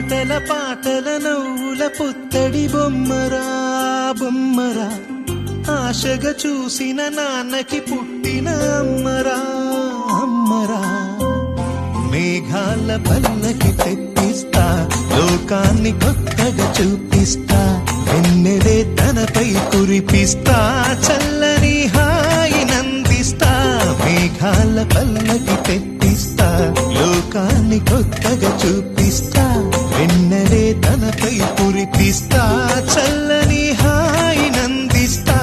ఆటల పాటల నవ్వుల పుత్తడి బొమ్మరా బొమ్మరా, ఆశగా చూసిన నాన్నకి పుట్టిన అమ్మరా అమ్మరా. మేఘాల పల్లకి తెప్పిస్తా, లోకాన్ని కొత్తగా చూపిస్తా, వెన్నెలే తనపై కురిపిస్తా, చల్లని హాయి నందిస్తా. మేఘాల పల్లకి తెప్పిస్తా, లోకాన్ని కొత్తగా చూపిస్తా, వెన్నెలే తనపై కురిపిస్తా, చల్లని హాయి నందిస్తా.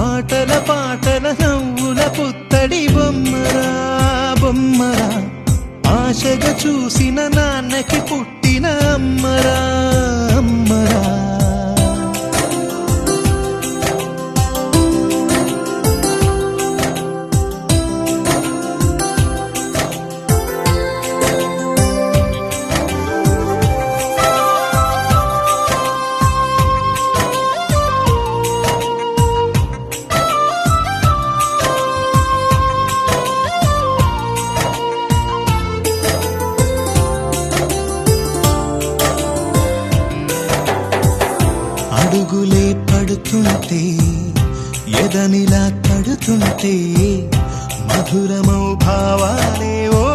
ఆటల పాటల నవ్వుల పుత్తడి బొమ్మరా బొమ్మరా, ఆశగా చూసిన నాన్నకి పుట్టిన అమ్మరా అమ్మరా. అడుగులే పడుతుంటే ఎదనిలా తడుతుంటే, మధురమౌ భావాలే ఓ